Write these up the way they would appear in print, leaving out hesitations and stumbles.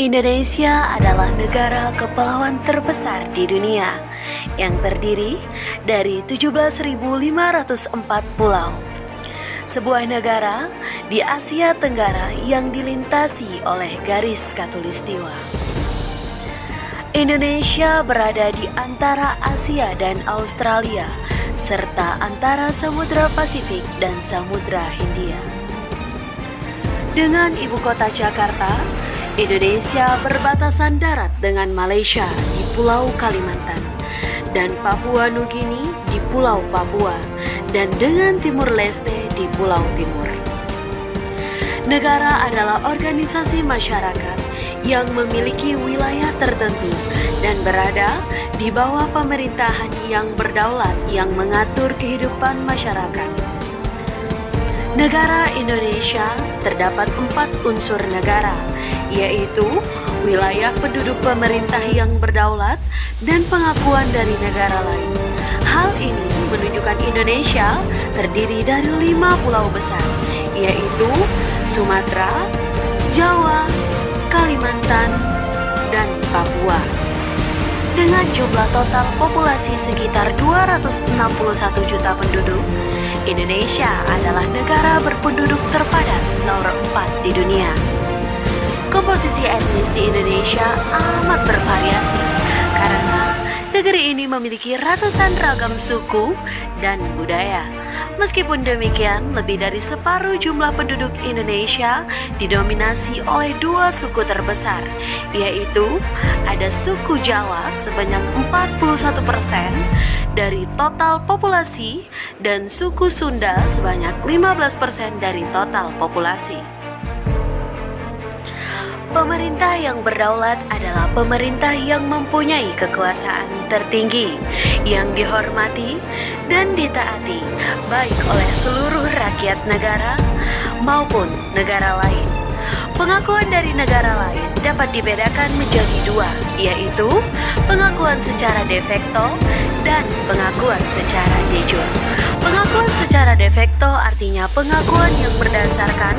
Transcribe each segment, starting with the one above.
Indonesia adalah negara kepulauan terbesar di dunia yang terdiri dari 17.504 pulau. Sebuah negara di Asia Tenggara yang dilintasi oleh garis khatulistiwa. Indonesia berada di antara Asia dan Australia, serta antara Samudra Pasifik dan Samudra Hindia. Dengan ibu kota Jakarta, Indonesia berbatasan darat dengan Malaysia di Pulau Kalimantan dan Papua Nugini di Pulau Papua dan dengan Timur Leste di Pulau Timur. Negara adalah organisasi masyarakat yang memiliki wilayah tertentu dan berada di bawah pemerintahan yang berdaulat yang mengatur kehidupan masyarakat. Negara Indonesia terdapat 4 unsur negara, yaitu wilayah penduduk pemerintah yang berdaulat dan pengakuan dari negara lain. Hal ini menunjukkan Indonesia terdiri dari 5 pulau besar, yaitu Sumatera, Jawa, Kalimantan, dan Papua. Dengan jumlah total populasi sekitar 261 juta penduduk, Indonesia adalah negara berpenduduk terpadat nomor 4 di dunia. Komposisi etnis di Indonesia amat bervariasi karena negeri ini memiliki ratusan ragam suku dan budaya. Meskipun demikian, lebih dari separuh jumlah penduduk Indonesia didominasi oleh 2 suku terbesar, yaitu ada suku Jawa sebanyak 41% dari total populasi dan suku Sunda sebanyak 15% dari total populasi. Pemerintah yang berdaulat adalah pemerintah yang mempunyai kekuasaan tertinggi, yang dihormati dan ditaati baik oleh seluruh rakyat negara maupun negara lain. Pengakuan dari negara lain dapat dibedakan menjadi 2, yaitu pengakuan secara de facto dan pengakuan secara de jure. Pengakuan secara de facto artinya pengakuan yang berdasarkan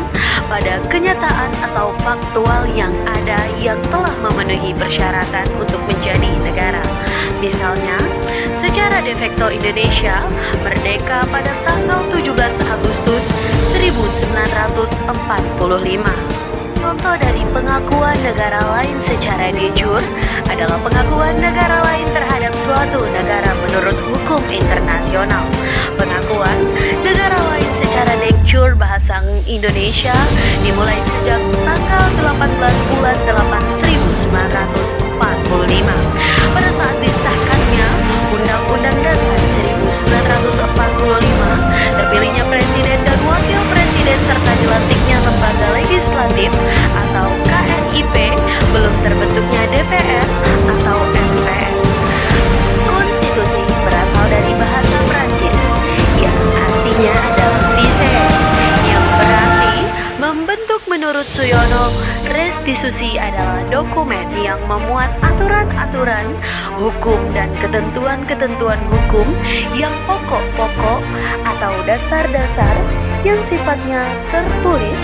pada kenyataan atau faktual yang ada yang telah memenuhi persyaratan untuk menjadi negara. Misalnya, secara de facto Indonesia merdeka pada tanggal 17 Agustus 1945. Contoh dari pengakuan negara lain secara de jure adalah pengakuan negara lain terhadap suatu negara menurut hukum internasional. Pengakuan negara lain secara de jure bahasa Indonesia dimulai sejak tanggal 18 bulan 8 1945 pada saat disahkannya Undang-Undang Dasar 1945, terpilihnya presiden dan wakil presiden serta dilantiknya lembaga legislatif atau KNIP, belum terbentuknya DPR atau MPR. Konstitusi berasal dari bahasa Prancis yang artinya adalah viser, yang berarti membentuk. Menurut Suyono, restitusi adalah dokumen yang memuat aturan-aturan hukum dan ketentuan-ketentuan hukum yang pokok-pokok atau dasar-dasar yang sifatnya tertulis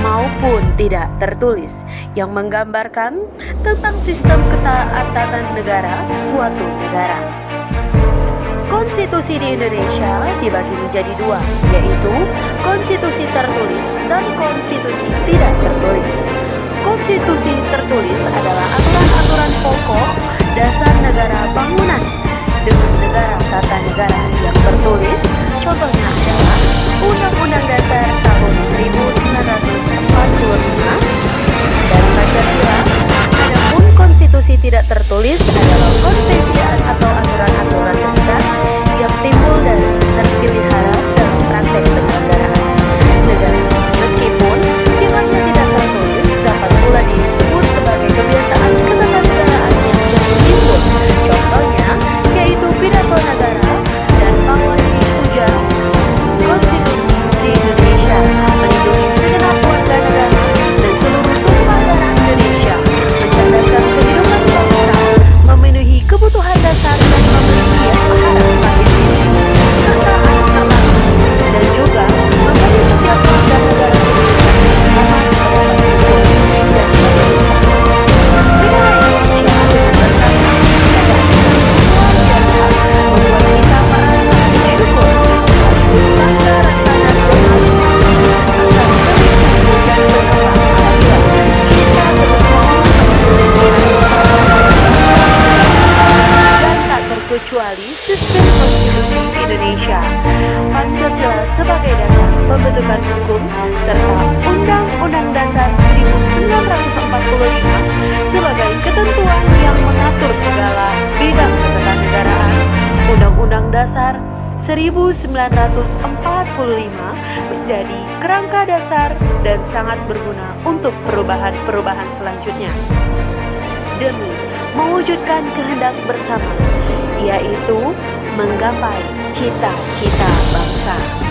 maupun tidak tertulis, yang menggambarkan tentang sistem ketaatan negara suatu negara. Konstitusi di Indonesia dibagi menjadi 2, yaitu konstitusi tertulis dan konstitusi tidak tertulis. Konstitusi tertulis adalah aturan-aturan pokok dasar negara bangunan dengan negara tata negara yang tertulis. Contohnya adalah Undang-Undang Dasar tahun 1945 dan Pancasila. Adapun konstitusi tidak tertulis adalah konvensian atau aturan-aturan dasar yang timbul dari terpelihara dalam praktek penyelenggaraan negara. Meskipun sifatnya tidak tertulis, dapat pula disebut sebagai kebiasaan ketatanegaraan yang jatuh timbul. Contohnya yaitu pidato negara dan pawai puja. Konstitusi di Indonesia melindungi segenap warga negara dan seluruh tumpah darah Indonesia, mencerdaskan kehidupan bangsa, memenuhi kebutuhan dasar dan 1945 menjadi kerangka dasar dan sangat berguna untuk perubahan-perubahan selanjutnya demi mewujudkan kehendak bersama, yaitu menggapai cita-cita bangsa.